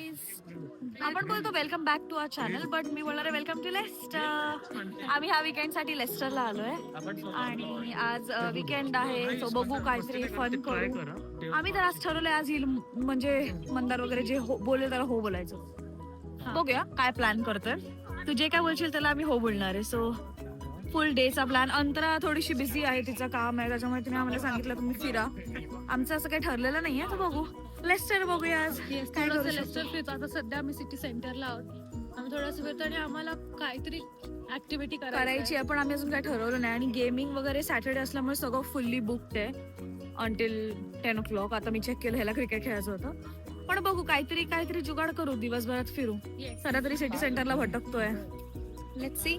Guys, आपण बोलतो welcome back to our channel, but मी बोलणार आहे वेलकम टू लेस्टर. आम्ही ह्या वीकेंड साठी लेस्टरला आलोय आणि आज वीकेंड आहे, सो बघू काहीतरी फन करू. आम्ही तर आज ठरवलंय आज येईल, म्हणजे मंदार वगैरे जे बोलेल त्याला हो बोलायचं. बघूया काय प्लॅन करतोय. तू जे काय बोलशील त्याला आम्ही हो बोलणार आहे. So full डेचा plan. अंतरा थोडीशी बिझी आहे, तिचं काम आहे, त्याच्यामुळे तिने आम्हाला सांगितलं तुम्ही फिरा. आमचं असं काही ठरलेलं नाहीये, तर बघू लेस्टर बघूया आज काय करू. लेस्टर फिरतो. आता सध्या आम्ही सिटी सेंटरला आहोत. आम्ही थोडंसं फिरतो आणि आम्हाला काहीतरी ऍक्टिव्हिटी करायची आहे, पण आम्ही अजून काही ठरवलं नाही. आणि गेमिंग वगैरे सॅटर्डे असल्यामुळे सगळं फुल्ली बुकड आहे अंटिल 10 o'clock. आता मी चेक केलं, ह्याला क्रिकेट खेळायचं होतं, पण बघू काहीतरी जुगाड करू, दिवसभरात फिरू. सध्या तरी सिटी सेंटरला भटकतोय. Let's see.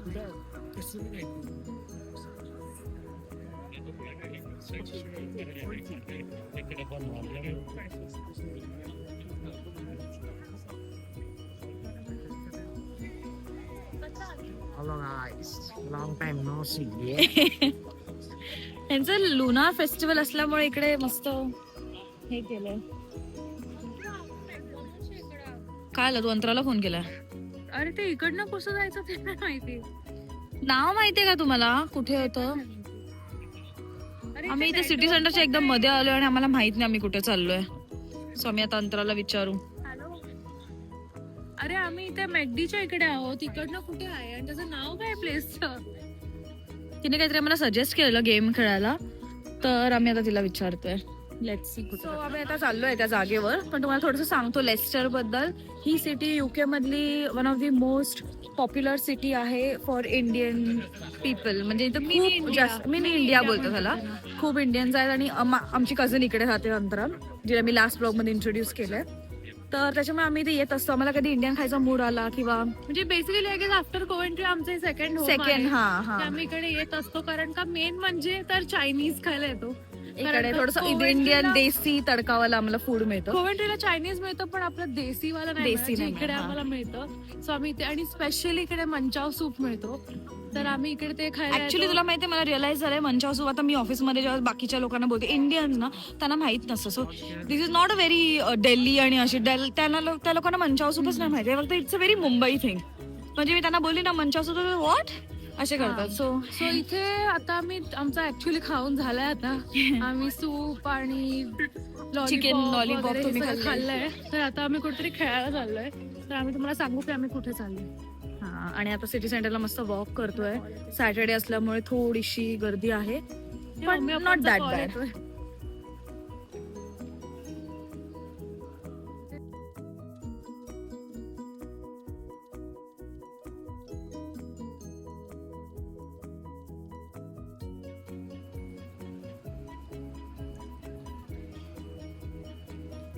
Hello guys, long time no see. यांचं लुनार फेस्टिवल असल्यामुळे इकडे मस्त हे केलंय. काय आलं, तू अंतराला फोन केला? अरे ते इकडनं कसं जायचं ते नाही माहिती. नाव माहितीये का तुम्हाला, कुठे होतं? आम्ही इथे सिटी सेंटरच्या एकदम मध्ये आलोय आणि आम्हाला माहित नाही आम्ही कुठे चाललोय. सो आम्ही आता अंतराला विचारू. अरे आम्ही इथे मॅकडीच्या इकडे आहोत, इकडनं कुठे आहे आणि त्याचं नाव काय प्लेसचं? तिने काहीतरी आम्हाला सजेस्ट केलं गेम खेळायला, तर आम्ही आता तिला विचारतोय. Let's see. सो आम्ही आता चाललोय त्या जागेवर, पण तुम्हाला थोडंसं सांगतो लेस्टर बद्दल. ही सिटी युके मधली one of the most popular city आहे फॉर इंडियन पीपल. म्हणजे इथं मिनी इंडिया बोलतो त्याला. खूप इंडियन्स आहेत आणि आमची कझन इकडे राहते अंतरा, जिला मी लास्ट ब्लॉग मध्ये इंट्रोड्यूस केलंय. तर त्याच्यामुळे आम्ही इथे येत असतो. आम्हाला कधी इंडियन खायचा मूड आला किंवा म्हणजे basically I guess after Coventry आमचे सेकंड आम्ही इकडे येत असतो, कारण का मेन म्हणजे तर चायनीज खायला येतो. इकडे थोडस इंडियन देसी तडकावाला आम्हाला फूड मिळतं. कोवेंट्रीला चायनीज मिळतं, पण आपलं देसीवाला नाही इकडे आम्हाला मिळतं. सो आम्ही इथे, आणि स्पेशली इकडे मंचाव सूप मिळतो, तर आम्ही इकडे ते खायला. ऍक्च्युली तुला माहितीये, मला रिअलाइज झालंय मंचाव सूप. आता मी ऑफिसमध्ये जेव्हा बाकीच्या लोकांना बोलते इंडियन्स ना, त्यांना माहित नसतं. So this is not a very Delhi आणि अशी त्या लोकांना मंचाव सूपच नाही माहिती. फक्त it's a very Mumbai thing. म्हणजे मी त्यांना बोलली ना मंचाव सूप, व्हॉट असे करतात. सो इथे आता आम्ही आमचा ऍक्च्युली खाऊन झालाय. आता आम्ही सूप आणि चिकन लॉलीपॉप तुम्ही खाल्लंय, तर आता आम्ही कुठेतरी खेळायला चाललोय. तर आम्ही तुम्हाला सांगू की आम्ही कुठे चाललोय. हा, आणि आता सिटी सेंटरला मस्त वॉक करतोय. सॅटर्डे असल्यामुळे थोडीशी गर्दी आहे, पण नॉट दॅट बॅड.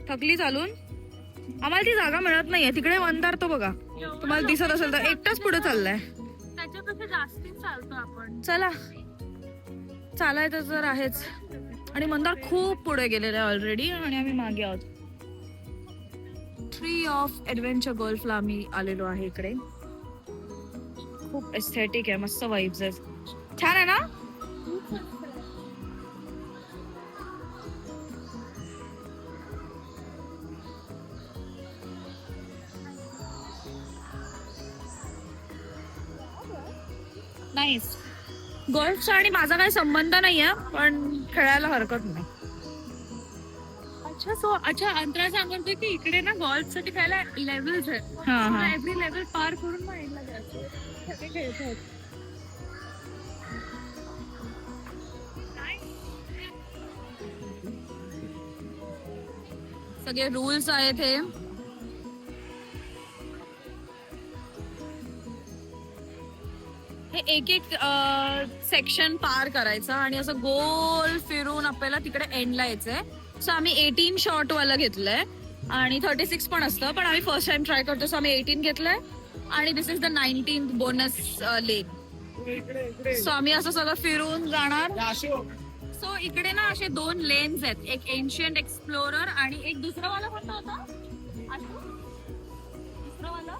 थकली चालून. आम्हाला ती जागा मिळत नाहीये. तिकडे मंदार तो बघा, तुम्हाला दिसत असेल तर एकटाच पुढे चाललाय. त्याच्यापेक्षा जास्ती चालतो आपण. चला, चालायचं तर आहेच. आणि मंदार खूप पुढे गेलेला आहे ऑलरेडी आणि आम्ही मागे आहोत. ट्री ऑफ ऍडव्हेंचर गोल्फला आम्ही आलेलो आहे इकडे. खूप एस्थेटिक आहे, मस्त वाइब्स आहेत. छान आहे ना? नाईस. गोल्फचा आणि माझा काही संबंध नाहीये, पण खेळायला हरकत नाही. अच्छा अंतरा सांगतोय की इकडे ना गोल्फ साठी खायला लेवल्स आहेत. एव्हरी लेवल पार करून मग एंडला जायचं. सगळे खेळतात. सगळे रूल्स आहेत हे. एक एक सेक्शन पार करायचं आणि असं गोल फिरून आपल्याला तिकडे एंडला यायचंय. सो आम्ही 18 शॉट वाला घेतलंय आणि 36 पण असतं, पण आम्ही फर्स्ट टाइम ट्राय करतो. सो आम्ही 18 घेतलंय आणि this is the 19th bonus lane. So आम्ही असं सगळं फिरून जाणार. सो इकडे ना असे 2 लेन्स आहेत, एक एन्शियंट एक्सप्लोरर आणि एक दुसरा वाला कोणता होता? दुसरा वाला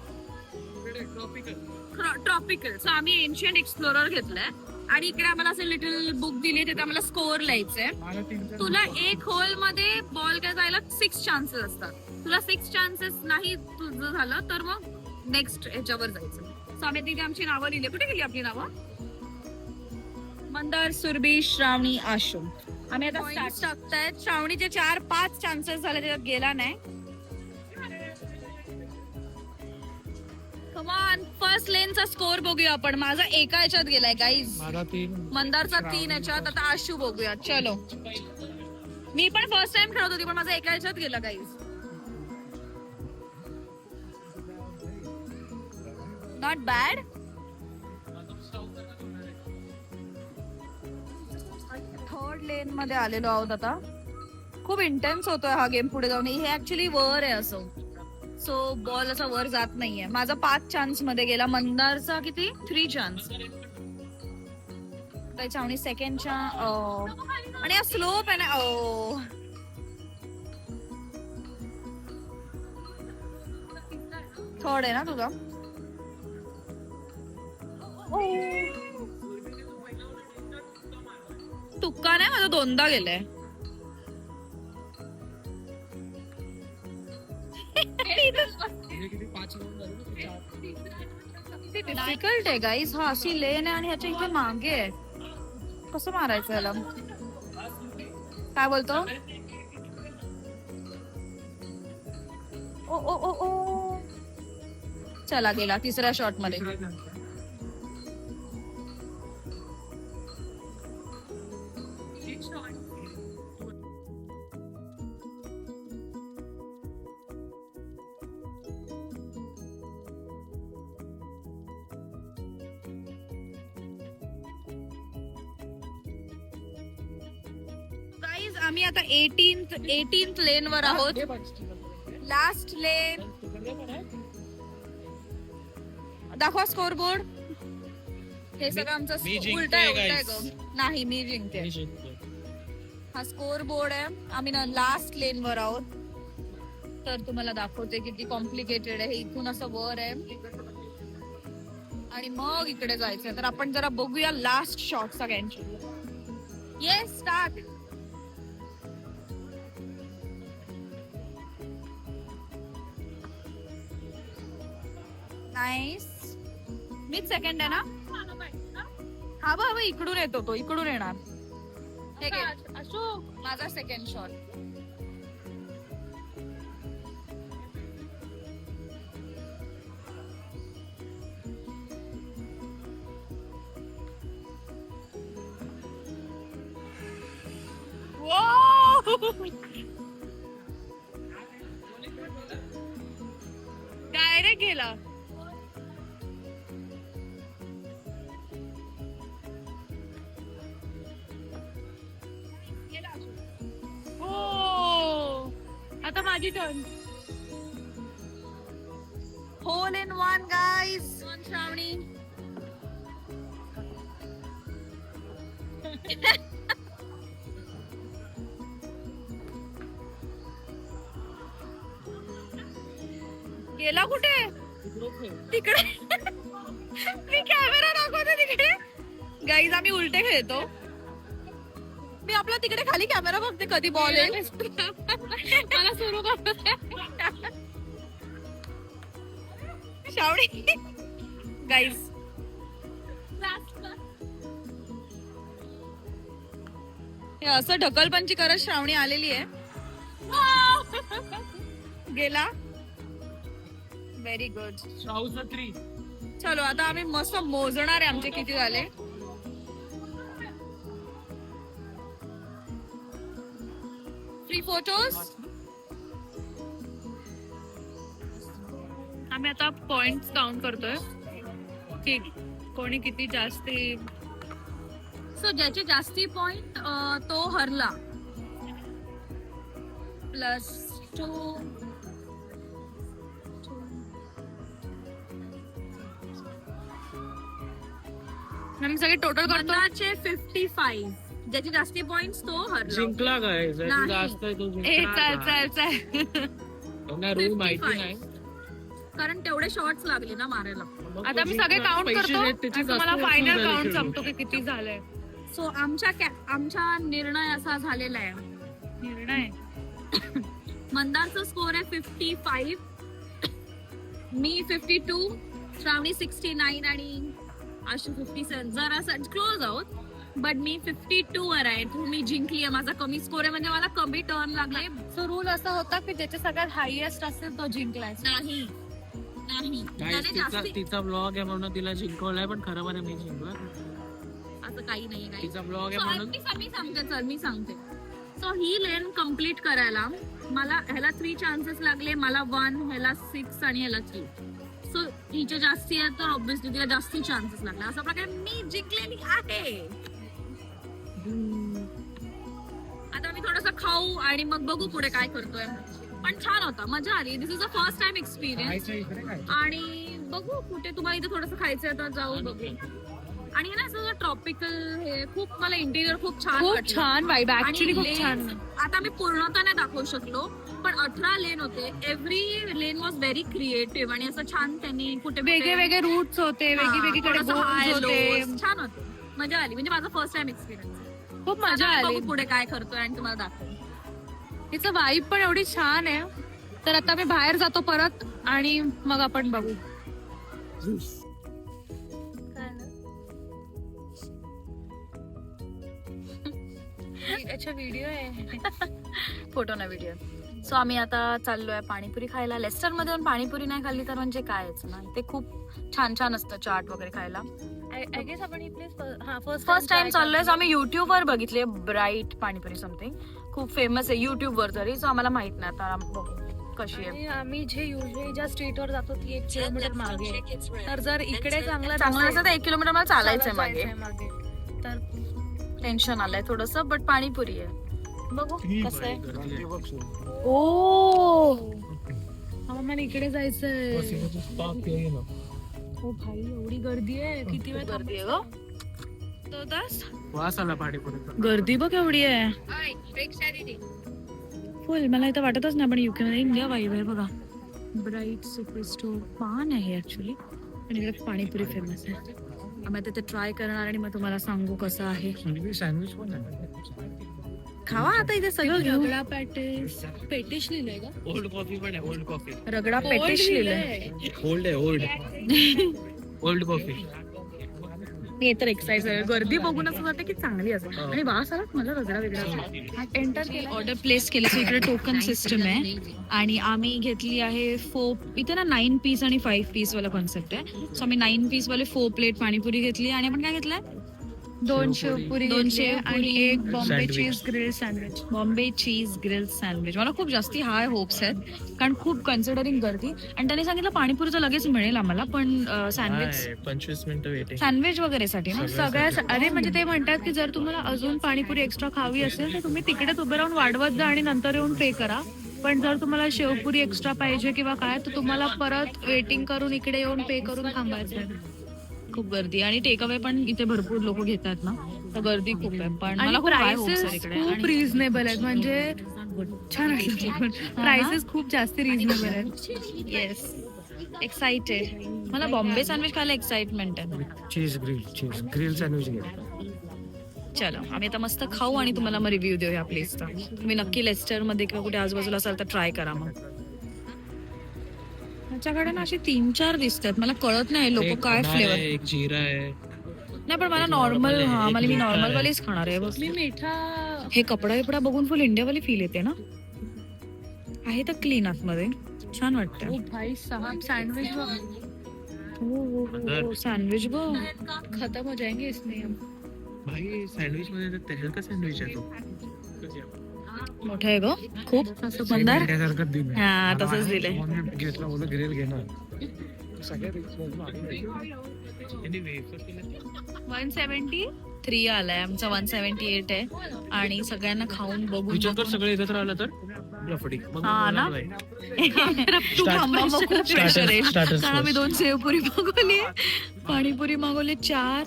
ट्रॉपिकल. सो आम्ही एन्शियंट एक्सप्लोरर घेतलाय आणि इकडे आम्हाला असं लिटल बुक दिली, तिथे आम्हाला स्कोअर लिहायचंय. तुला एक होल मध्ये बॉल काय जायला 6 चान्सेस असतात. तुला 6 चान्सेस नाही तुझं झालं तर मग नेक्स्ट याच्यावर जायचं. सो आम्ही तिथे आमची नावं लिहिली. कुठे गेली आपली नावं? मंदार, सुरभी, श्रावणी, आशू. आम्ही आता स्टार्ट टाकतायत. श्रावणीचे 4-5 चान्सेस झाले, त्याच्यात गेला नाही. कमान, फर्स्ट लेनचा स्कोर बघूया आपण. माझा एका याच्यात गेलाय गाईज, माझा 3. मंदारचा 3 याच्यात. आता आशू बघूया. चलो, मी पण फर्स्ट टाइम खेळत होती पण माझा एका याच्यात गेला गाईज. Not bad. थर्ड लेन मध्ये आलेलो आहोत आता. खूप इंटेन्स होतोय हा गेम पुढे जाऊन. हे ऍक्च्युली वर आहे असं, सो बॉल असा वर जात नाहीये. माझा 5 चान्स मध्ये गेला. मंदारचा किती? 3 चान्स. त्याच्या सेकंडच्या आणि हा स्लोप आहे ना. थर्ड आहे ना तुझा? तुक्का नाही, माझा 2दा गेलाय. डिफिकल्ट आहे गाईज. हा अशी लेन आहे आणि ह्याच्या इथे मागे आहे. कसं मारायचं याला? काय बोलतो? ओ ओ ओ ओ, चला गेला तिसऱ्या शॉट मध्ये. गाईज आम्ही आता 18th लेन वर आहोत. लास्ट लेन. दाखवा स्कोर बोर्ड. हे सगळं आमचं उलट आहे ग. नाही, मी जिंकते. हा स्कोर बोर्ड आहे. आम्ही ना लास्ट लेन वर आहोत. तर तुम्हाला दाखवते किती कॉम्प्लिकेटेड आहे. इथून असं वर आहे आणि मग इकडे जायचंय. तर आपण जरा बघूया लास्ट शॉट सगळ्यांची. Yes, start. नाईस. मीच सेकंड आहे ना? हा बा इकडून येतो तो, इकडून येणार. हे घे अशोक, माझा सेकंड शॉट. डायरेक्ट गेला. आता माझी turn. Hole in one guys. Shravani. गेला कुठे? तिकडे. मी कॅमेरा दाखवते तिकडे. गाईज आम्ही उलटे खेळतो. मी आपला तिकडे खाली कॅमेरा बघते कधी बॉल आहे. मला सुरू करतो. श्रावणी गाईज असं ढकलपंची करत श्रावणी आलेली आहे. गेला. Very good. चलो आता आम्ही मस्त मोजणार आहे आमचे किती झाले. Free photos. आम्ही आता पॉइंट्स काउंट करतोय की कोणी किती जास्ती. सो ज्याचे जास्ती पॉइंट तो हरला. +2. आम्ही सगळे टोटल करतो. मंदारचे 55. ज्याचे जास्ती पॉइंट्स तो हरला. जिंकला काय? नाही. जास्त आहे तो चल माहिती नाही. कारण तेवढे शॉट्स लागले ना मारायला. आता मी सगळे काउंट करतो. मला फायनल काउंट सांगतो की किती झालंय. सो आमचा निर्णय असा झालेला आहे. निर्णय मंदारचा स्कोर आहे 55, मी 52, श्रावणी 69 आणि आशू 57. जरा क्लोज आहोत, बट मी 52 वर आहे. मी जिंकली आहे. माझा कमी स्कोर आहे म्हणजे मला कमी टर्न लागले. सो रूल असा होता की ज्याच्या सगळ्यात हायएस्ट असेल तो जिंकलाय. नाही नाही, त्याने जास्ती तिचा ब्लॉग आहे म्हणून तिला जिंकवलाय, पण खरं मध्ये मी जिंकला. असं काही नाही काही. तिचा ब्लॉग आहे So, म्हणून मी सांगते. सो ही लेन कम्प्लीट करायला मला ह्याला 3 चान्सेस लागले, मला 1, ह्याला 6 आणि ह्याला 3. सो हिचे जास्ती आहे तर ऑब्विसली तिला जास्ती चान्सेस लागले. अशा प्रकारे मी जिंकलेली आहे. आता मी थोडस खाऊ आणि मग बघू पुढे काय करतोय. पण छान होता, मजा आली. This is a first time experience. आणि बघू कुठे तुम्हाला इथे थोडस खायचंय तर जाऊ बघू. आणि ना असं ट्रॉपिकल हे खूप मला इंटिरियर खूप छान खूप वाटलं. छान वाईब, आणि ऍक्च्युली खूप lanes, छान. आता मी पूर्णतः नाही दाखवू शकलो, पण 18 लेन होते. Every lane was very creative आणि असं छान त्यांनी कुठे वेगळे वेगळे रूट्स होते, वेगवेगळीकडे होते. छान होते, मजा आली. म्हणजे माझा फर्स्ट टाइम एक्सपिरियन्स. खूप मजा आली. बघू पुढे काय करतोय आणि तुम्हाला दाखव. तिचं वाईब पण एवढी छान आहे. तर आता मी बाहेर जातो परत आणि मग आपण बघू. व्हिडिओ आहे, फोटो ना व्हिडिओ. सो आम्ही आता चाललोय पाणीपुरी खायला. लेस्टर मध्ये येऊन पाणीपुरी नाही खाल्ली तर म्हणजे कायच ना. ते खूप छान छान असतं चाट वगैरे खायला. आय गेस आपण फर्स्ट टाइम चाललोय. सो आम्ही युट्यूब वर बघितले ब्राईट पाणीपुरी समथिंग, खूप फेमस आहे युट्यूब वर तरी. सो आम्हाला माहित नाही, आता बघू कशी आहे. आम्ही जे युजली ज्या स्ट्रीटवर जातो ती 1 किलोमीटर मागे आहे. तर जर इकडे चांगलं असेल तर 1 किलोमीटर मला चालायचंय मागे. तर टेन्शन आलंय थोडस, बट पाणीपुरी आहे. बघू कसं आहे. ओ मला इकडे जायचंय. ओ भाई एवढी गर्दी आहे. किती वेळ गर्दी आहे ग. वास आला पाणीपुरीचा. गर्दी बघ एवढी आहे. फुल मला इथं वाटतच नाही, पण युके मध्ये इंडिया वाईब आहे बघा. ब्राईट सुपर स्टोर पान आहे ऍक्च्युली, आणि इकडे पाणीपुरी फेमस आहे. आम्ही तिथे ट्राय करणार आणि मग तुम्हाला सांगू कसं आहे. सँडविच पण आहे. खावा आता इथे सगळं घेऊ. रगडा पेटिश लिहिलंय का? ओल्ड कॉफी पण आहे. Old coffee. रगडा पेटिश लिहिलंय. ओल्ड आहे. Old coffee. मी तर एक्साइज गर्दी बघून असं वाटतं की चांगली असेल. आणि वास आला मला रगडा वेगळा. एंटर केला. ऑर्डर प्लेस केलं. सो इकडे टोकन सिस्टम आहे आणि आम्ही घेतली आहे 4. इथे ना 9 पीस आणि 5 पीस वाला कॉन्सेप्ट आहे. सो आम्ही 9 पीस वाले 4 प्लेट पाणीपुरी घेतली. आणि आपण काय घेतलंय? 2 शेवपुरी, 2 आणि shevpuri, 1 Bombay sandwich. Cheese grill sandwich. Bombay cheese grill sandwich. मला खूप जास्ती हाय होप्स आहेत, कारण खूप कन्सिडरिंग गर्दी. आणि त्यांनी सांगितलं पाणीपुरीचं लगेच मिळेल आम्हाला, पण सँडविच 25 मिनिटं वेटिंग. सँडविच वगैरे साठी ना. सगळ्याच अरे म्हणजे ते म्हणतात की जर तुम्हाला अजून पाणीपुरी एक्स्ट्रा खावी असेल तर तुम्ही तिकडेच उभे राहून वाढवत जा आणि नंतर येऊन पे करा. पण जर तुम्हाला शेवपुरी एक्स्ट्रा पाहिजे किंवा काय, तर तुम्हाला परत वेटिंग करून इकडे येऊन पे करून थांबायचं आहे. खूप गर्दी. आणि टेकअवे पण इथे भरपूर लोक घेतात ना, तर गर्दी खूप आहे. पण आणि मला खूप high hopes प्राइसेस आहेत इकडे. खूप आणि रिझनेबल आहेत. म्हणजे छान वाटलं. प्राइसेस खूप जास्त रिझनेबल आहेत. Yes, excited. मला बॉम्बे सँडविच खायला एक्साइटमेंट आहे. चीज ग्रिल सँडविच घे. चलो आम्ही आता मस्त खाऊ आणि तुम्हाला मग रिव्ह्यू देऊ या प्लेसचा. तुम्ही नक्की लेस्टर मध्ये किंवा कुठे आजूबाजूला असाल तर ट्राय करा. मग त्याच्याकडे ना असे 3-4 दिसतात, मला कळत नाही लोक काय फ्लेवर. एक जीरा आहे. नाही पण मला नॉर्मल, मला मी नॉर्मल वालीच खाणार आहे बस. मी मिठा हे कपडा बिपडा बघून फुल इंडियावाली फील येते ना. आहे तर क्लीन आतमध्ये, छान वाटतं. ओ भाई साहब सँडविच हो सँडविच बघ. खत्म हो जाएंगे इसमें. भाई सँडविच मध्ये तेल का सँडविच आहे तो. मोठं आहे ग खूप. मंदार इंडियासारखं दिलं. हा तसंच दिलंय. घेतला बोल ग्रिल घेणार. सगळ्या 173 आलाय आमचा. 178 आहे. आणि सगळ्यांना खाऊन बघून विचार कर सगळे एकत्र आलं तर लफडी. मग हा ना? बोलायला तू थांबा, मग खूप प्रेशर आहे. Starters कारण आम्ही first. 2 शेवपुरी मागवली, पाणीपुरी मागवली 4.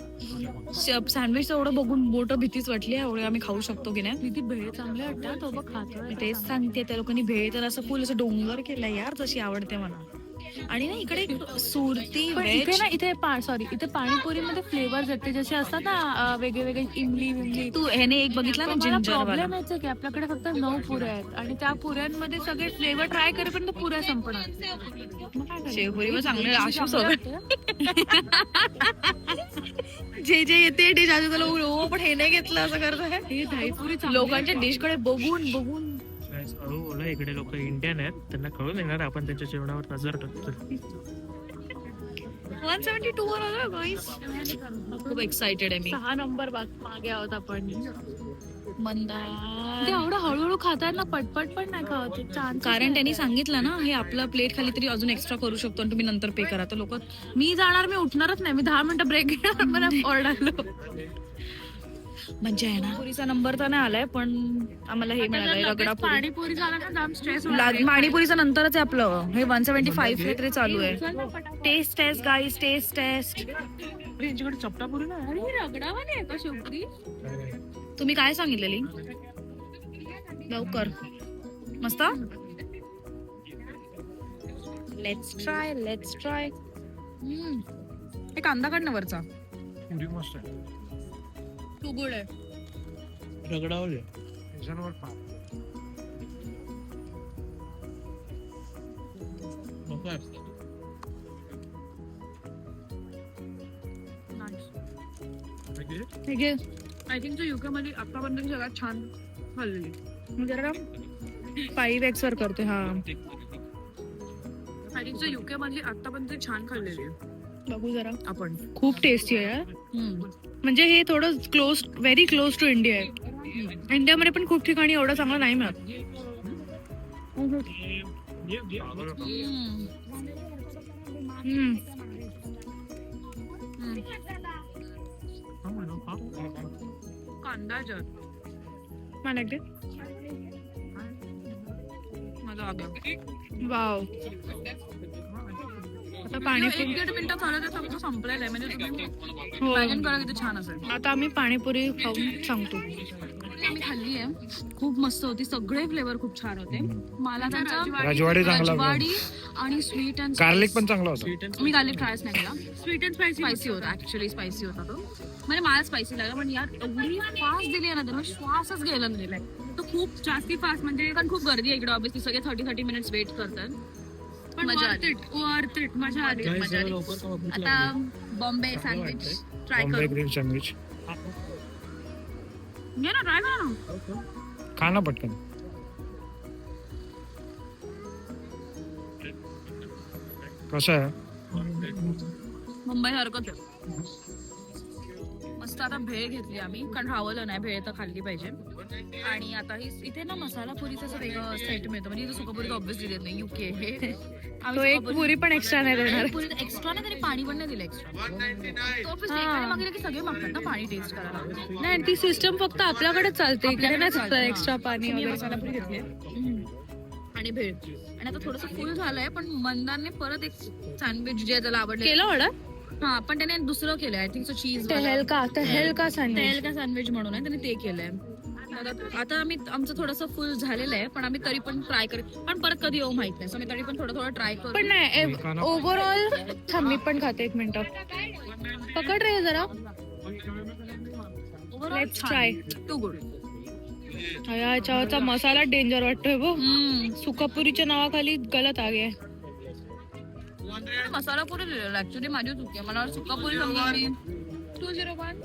सँडविच एवढं बघून मोठं भीतीच वाटली. एवढे आम्ही खाऊ शकतो की नाही. किती भेळ चांगले वाटतात. तो बघ खातोय. मी तेच सांगते, त्या लोकांनी भेळ तर असं फुल असं डोंगर केलाय यार, जशी आवडते मला. आणि ना इकडे सुरती पण इथे व्हेज ना इथे पाणीपुरीमध्ये फ्लेवर्स आहेत ते जसे असतात ना वेगळे वेगळे इमली विमली. तू ह्याने एक बघितला ना मला जिंजर वाला प्रॉब्लेम यायचा की आपल्याकडे फक्त 9 पुऱ्या आहेत आणि त्या पुऱ्यांमध्ये सगळे फ्लेवर ट्राय करेपर्यंत पुऱ्या संपणार. मग काय करायचं? शेवपुरी मग चांगले एक आशू शंभर सगळं वाटतं. जे जे येते डिश आजू तुला हो पण हे नाही घेतलं असं करतोय हे दहीपुरी चांगली लोकांच्या आहे. डिश कडे बघून बघून Guys, हळूहळू इकडे लोक इंडियन आहेत, त्यांना कळून येणार आपण त्यांच्या जेवणावर नजर टाकतो. 172 वर आलो गाईस खूप एक्साइटेड आहे मी 6 नंबर मागे आहोत आपण. मंदार ते एवढं हळूहळू खातात ना पटपट पण नाही खावत ते छान. कारण त्यांनी सांगितलं ना हे आपलं प्लेट खाली तरी अजून एक्स्ट्रा करू शकतो आणि तुम्ही नंतर पे करा तर लोक मी जाणार मी उठणारच नाही. मी 10 मिनिटं ब्रेक घेणार मला ओरडालो. म्हणजे आहे ना पुरीचा नंबर तर नाही आलाय पण आम्हाला हे मिळालंय रगडा पुरी पाणीपुरी झाला ना जाम स्ट्रेस पाणीपुरीचं नंतरच आहे आपलं हे 175 हे तरी चालू आहे टेस्ट टेस्ट गाईस टेस्ट टेस्ट अरे, यांच्याकडे चपटापुरी ना रगडावाने आहे का शेवटी. तुम्ही काय सांगितलेली लवकर मस्त लेट्स ट्राय हे कांदा काढणं वरचा पुरी मस्त आहे. टू गुड आहे. रगडावले त्याच्यावर पाव. नको आहे. ठीक आहे. आय थिंक तो युके मध्ये आतापर्यंत सगळ्यात छान खाल्लेली. मी जरा 5x वर करते हा आय थिंक तो युके मध्ये आतापर्यंत छान खाल्लेली आहे बघू जरा आपण. खूप टेस्टी आहे यार. म्हणजे हे थोडं व्हेरी क्लोज टू इंडिया आहे. इंडियामध्ये पण खूप ठिकाणी एवढं चांगलं नाही मिळत. कांदा जर मला एकटे मजा आली. वाव आता पाणीपुरी 1-1.5 मिनिटं झालं तर सगळं संपलेलं आहे. म्हणजे तुम्ही हो. इमॅजिन करा किती छान असेल. आता आम्ही पाणीपुरी खाऊन सांगतो. आम्ही खाल्ली आहे खूप मस्त होती. सगळे फ्लेवर खूप छान होते. मला त्यांचा राजवाडी चांगला होता. राजवाडी आणि स्वीट अँड गार्लिक पण चांगला होता. मी गार्लिक ट्रायच नाही केला. स्वीट अँड स्पायसी होता. ऍक्च्युअली स्पायसी होता तो. म्हणजे मला स्पायसी लागला पण यार एवढी फास्ट दिली आहे ना त्याला श्वासच घ्यायला नाही दिलाय. तो खूप जास्ती फास्ट म्हणजे कारण खूप गर्दी आहे इकडे ऑब्विसली सगळे 30 मिनिट्स वेट करतात. पण मजा आली. मजा आली. मजा आली. आता बॉम्बे सँडविच ट्राय बॉम्बे करू. ग्रीन सँडविच घे ना ट्राय करा ना. खा ना पटकन. कसं आहे? मुंबई सारखंच आहे. मस्त आता भेळ घेतली आम्ही कारण रावलं नाही भेळ तर खाल्ली पाहिजे. आणि आता इथे ना मसाला पुरीचं असं वेगळं सेट मिळतं म्हणजे इथे सुकापुरी ऑब्विसली देत नाही युके हे. तो एक पुरी पण एक्स्ट्रा नाही देणार. एक्स्ट्रा नाही तरी पाणी पण नाही दिलं एक्स्ट्रा. मागितलं की सगळे मागतात ना पाणी टेस्ट करायला. नाही ती सिस्टम फक्त आपल्याकडे चालते इकडे नाही चालतं एक्स्ट्रा पाणी मी वगैरे. मसाला पुरी घेतली आणि भेळ. आणि आता थोडस फुल झालंय पण मंदारने परत एक सँडविच जे त्याला आवडलं केलं ऑर्डर हा पण त्याने दुसरं केलंय I think cheese Tehlka sandwich. तेल का सँडविच म्हणून आहे त्याने ते केलंय. आता आम्ही आमचं थोडंसं फुल झालेलं आहे पण आम्ही तरी पण ट्राय करू. पण परत कधी येऊ माहित नाही. सो मी तरी पण थोडं ट्राय करू. पण नाही ओव्हरऑल थांब मी पण खाते 1 मिनिट. पकड रे जरा. Let's try. Too good. याच्यावरचा मसाला डेंजर वाटतोय बघ. सुकापुरीच्या नावाखाली गलत आ गया. मसाला पुरी दिलेला ऍक्च्युली माझी चुकी आहे. मला सुका पुरी समजली. 201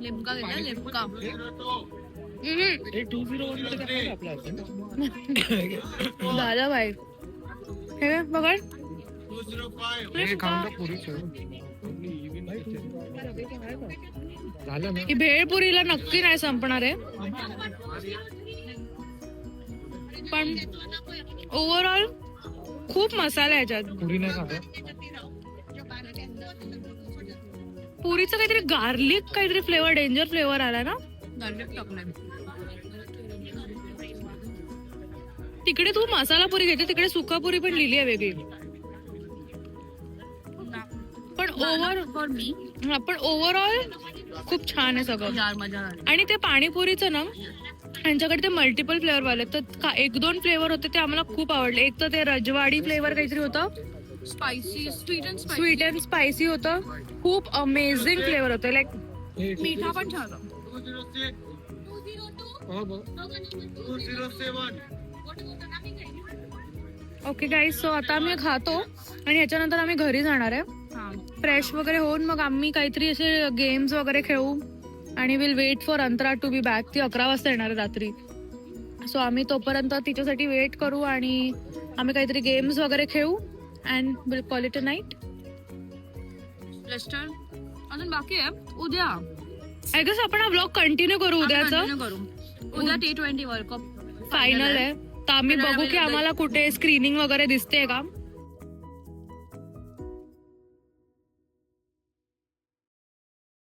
लिमका दिला लिमका. हे 201 मध्ये काय आपलं असेल? झालं बाई हे पकड. हे खाऊन तर पुरीच झालं ना. ही भेळपुरीला नक्की नाही संपणार आहे पण ओव्हरऑल खूप मसाला आहे याच्यात. पुरी नाही खात. पुरीचं काहीतरी गार्लिक काहीतरी फ्लेवर डेंजर फ्लेवर आला ना. गार्लिक टाकलंय. तिकडे तू मसाला पुरी घेते तिकडे सुकापुरी पण लिहिली आहे वेगळी. पण ओव्हरऑल खूप छान आहे सगळं. यार मजा आली. आणि ते पाणीपुरीचं ना यांच्याकडे ते मल्टिपल फ्लेवर वाले तर 1-2 फ्लेवर होते ते आम्हाला खूप आवडले. एक तर ते रजवाडी फ्लेवर काहीतरी होतं, स्पायसी स्वीट अँड स्पायसी होतं, खूप अमेझिंग फ्लेवर होतं. लाईक मीठा पण छान होता. ओके गाईज, सो आता आम्ही खातो आणि याच्यानंतर आम्ही घरी जाणार आहे. फ्रेश वगैरे होऊन मग आम्ही काहीतरी असे गेम्स वगैरे खेळू आणि will wait for Antara to be back. ती 11 वाजता येणार आहे रात्री. सो आम्ही तोपर्यंत तिच्यासाठी वेट करू आणि आम्ही काहीतरी गेम्स वगैरे खेळू and will call it a night. Leicester अजून बाकी आहे. उद्या आय गेस आपण हा ब्लॉग कंटिन्यू करू उद्याचं. continue करू. उद्या T20 वर्ल्ड कप फायनल आहे तर आम्ही बघू की आम्हाला कुठे स्क्रीनिंग वगैरे दिसते का.